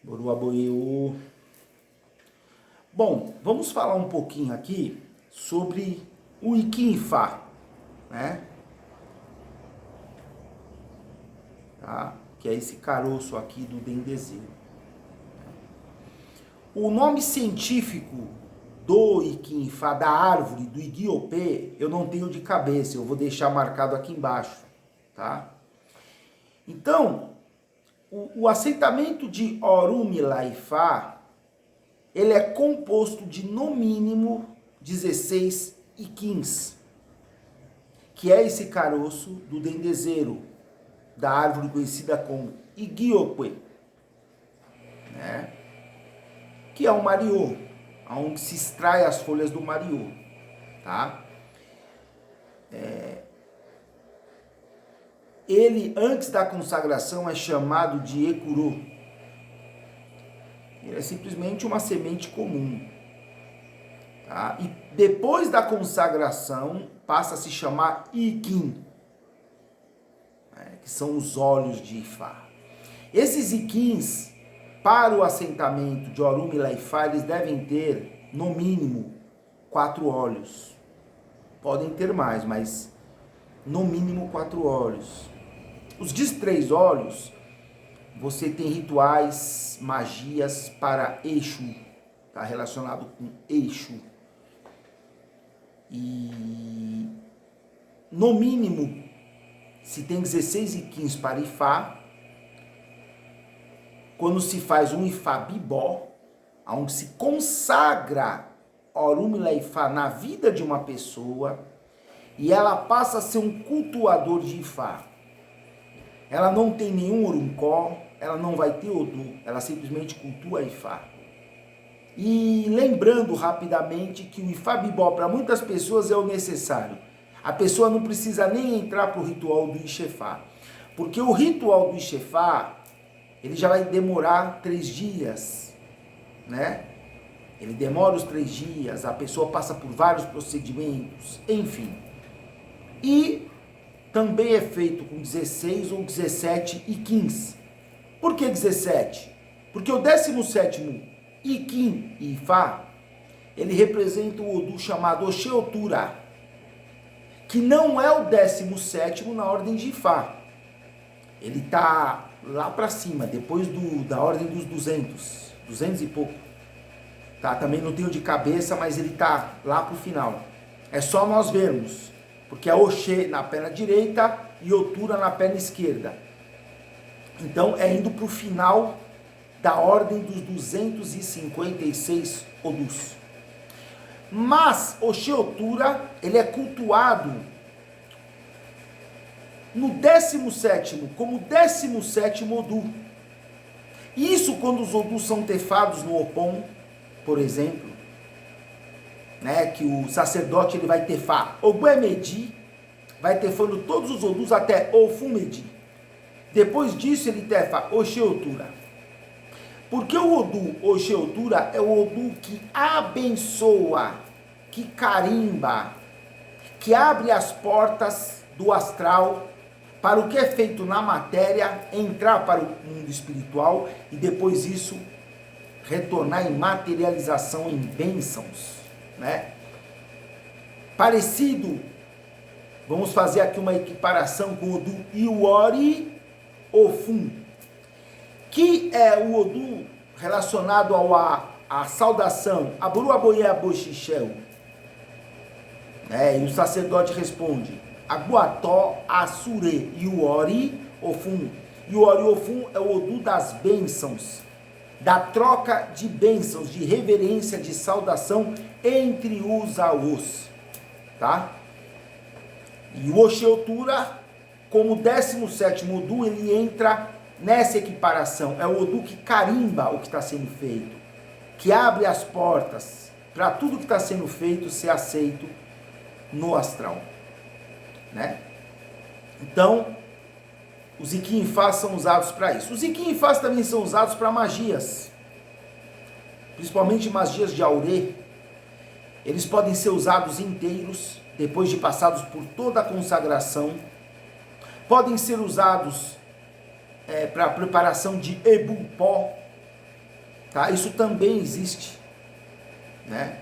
Boruaboiô. Bom, vamos falar um pouquinho aqui sobre o Iquim-Ifá, né? Tá? Que é esse caroço aqui do dendezeiro. O nome científico do Iquim-Ifá, da árvore, do Igiopê, eu não tenho de cabeça, eu vou deixar marcado aqui embaixo, tá? Então, o assentamento de Orumilá-Ifá, ele é composto de, no mínimo, 16 iquins, que é esse caroço do dendezeiro, da árvore conhecida como Igiopê, né? Que é o mariô, onde se extrai as folhas do mariô, tá? Ele, antes da consagração, é chamado de Ecurô. Ele é simplesmente uma semente comum, tá? E depois da consagração, passa a se chamar Iquim, né? Que são os olhos de Ifá. Esses Iquins, para o assentamento de Orumilá-Ifá, eles devem ter, no mínimo, 4 olhos. Podem ter mais, mas no mínimo 4 olhos. Os de 3 olhos, você tem rituais, magias para Exu, tá relacionado com Exu. E no mínimo, se tem 16 iquins para Ifá, quando se faz um Ifá bibó, onde se consagra Orumilá-Ifá na vida de uma pessoa, e ela passa a ser um cultuador de Ifá. Ela não tem nenhum oruncó, ela não vai ter Odu, ela simplesmente cultua Ifá. E lembrando rapidamente que o Ifá bibó para muitas pessoas é o necessário. A pessoa não precisa nem entrar para o ritual do Ixefá, porque o ritual do Ixefá, ele já vai demorar 3 dias, né? Ele demora os 3 dias, a pessoa passa por vários procedimentos, enfim. E também é feito com 16 ou 17 iquins. Por que 17? Porque o 17º iquim e Ifá, ele representa o Odu chamado Oxeotura, que não é o 17º na ordem de Ifá. Ele está lá para cima, depois da ordem dos 200 e pouco. Tá? Também não tenho de cabeça, mas ele está lá para o final. É só nós vermos, porque é Oxê na perna direita e Otura na perna esquerda. Então é indo para o final da ordem dos 256 Odus. Mas Oxê Otura, ele é cultuado no 17º, como 17º Odu. Isso quando os Odus são tefados no Opon, por exemplo, né, que o sacerdote ele vai tefar Oguemedi, vai tefando todos os Odus até Ofumedi. Depois disso ele tefa Oxeotura. Porque o Odu Oxeotura é o Odu que abençoa, que carimba, que abre as portas do astral para o que é feito na matéria entrar para o mundo espiritual e depois isso retornar em materialização, em bênçãos, né? Parecido, vamos fazer aqui uma equiparação com o Odu Iwori Ofun, que é o Odu relacionado à saudação, Aburuaboye Aboxixel, né? E o sacerdote responde, Aguató Asure Iwori Ofun. Iwori Ofun é o Odu das bênçãos, da troca de bênçãos, de reverência, de saudação entre os aos, tá? E o Oxeotura, como 17º Odu, ele entra nessa equiparação. É o Odu que carimba o que está sendo feito, que abre as portas para tudo que está sendo feito ser aceito no astral, né? Então, os Iquim-Ifás são usados para isso. Os Iquim-Ifás também são usados para magias, principalmente magias de Aurê. Eles podem ser usados inteiros, depois de passados por toda a consagração. Podem ser usados para a preparação de Ebupó, tá? Isso também existe, né?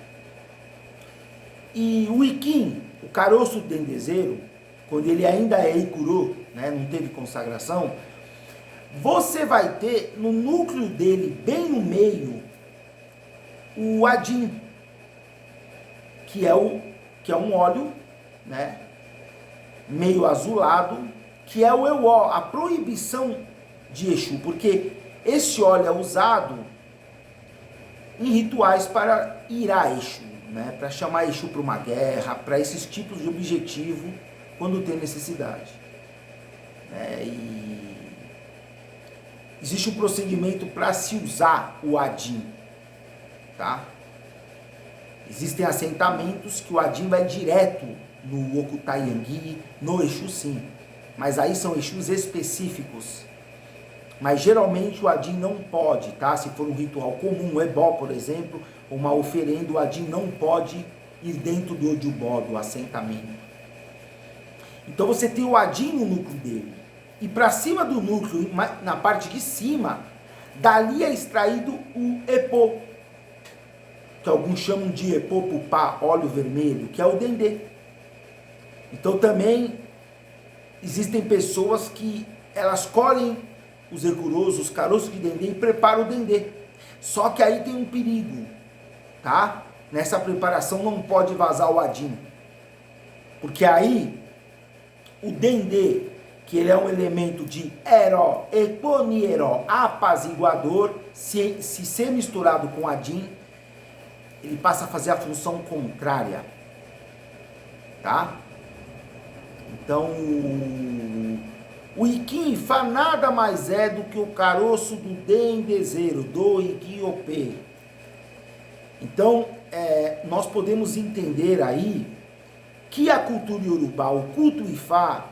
E o Iquim, o caroço dendezeiro, quando ele ainda é Icuru, né, não teve consagração, você vai ter no núcleo dele, bem no meio, o Adim, que é um óleo, né, meio azulado, que é o Euó, a proibição de Exu, porque esse óleo é usado em rituais para irar Exu, né, para chamar Exu para uma guerra, para esses tipos de objetivo, quando tem necessidade. E existe um procedimento para se usar o Adim, tá? Existem assentamentos que o Adim vai direto no Okutayangui, no Exu sim, mas aí são Exus específicos. Mas geralmente o Adim não pode, tá? Se for um ritual comum, um ebó, por exemplo, uma oferenda, o Adim não pode ir dentro do Ojubó, do assentamento. Então você tem o Adim no núcleo dele. E para cima do núcleo, na parte de cima, dali é extraído o Epô, que alguns chamam de Epô Pupá, óleo vermelho, que é o Dendê. Então também existem pessoas que elas colhem os ecuros, os caroços de Dendê e preparam o Dendê. Só que aí tem um perigo, tá? Nessa preparação não pode vazar o Adim. Porque aí o Dendê, que ele é um elemento de Heró, Eponieró, apaziguador, se ser misturado com Adim, ele passa a fazer a função contrária, tá? Então, o Iquim-Ifá nada mais é do que o caroço do dendezeiro, do Iquiopê. Então, nós podemos entender aí que a cultura iorubá, o culto Ifá,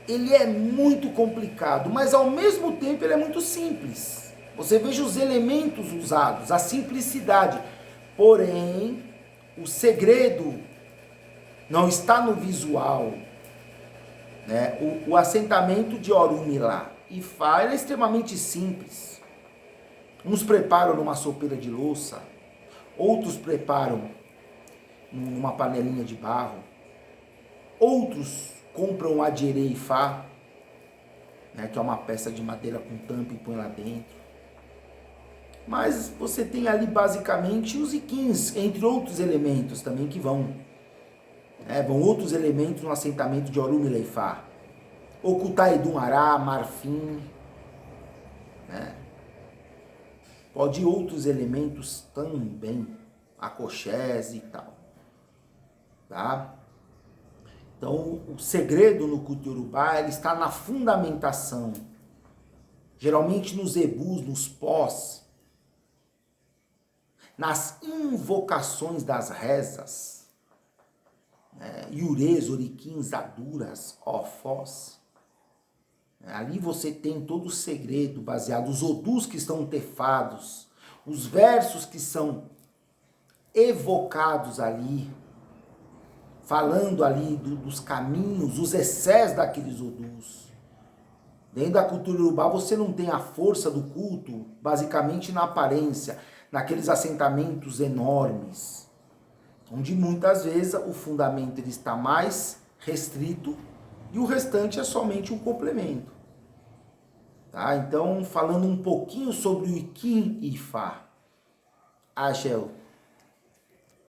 ele é muito complicado, mas ao mesmo tempo ele é muito simples. Você veja os elementos usados, a simplicidade. Porém, o segredo não está no visual, né? O assentamento de Orumilá Ifá é extremamente simples. Uns preparam numa sopeira de louça, outros preparam numa panelinha de barro, outros compram adierê Ifá, né, que é uma peça de madeira com tampa e põe lá dentro. Mas você tem ali basicamente os iquins, entre outros elementos também que vão. Vão outros elementos no assentamento de Orumilá Ifá. Okutaidum Ará, marfim, né? Pode ir outros elementos também, acochés e tal, tá? Então, o segredo no culto iorubá, ele está na fundamentação. Geralmente nos ebus, nos pós, nas invocações das rezas, iurês, oriquins, aduras, ofós. Ali você tem todo o segredo baseado, os odus que estão tefados, os versos que são evocados ali, falando ali dos caminhos, os excessos daqueles odus. Dentro da cultura iorubá você não tem a força do culto, basicamente na aparência, naqueles assentamentos enormes, onde muitas vezes o fundamento ele está mais restrito e o restante é somente um complemento. Tá? Então, falando um pouquinho sobre o Iquim-Ifá. Axel.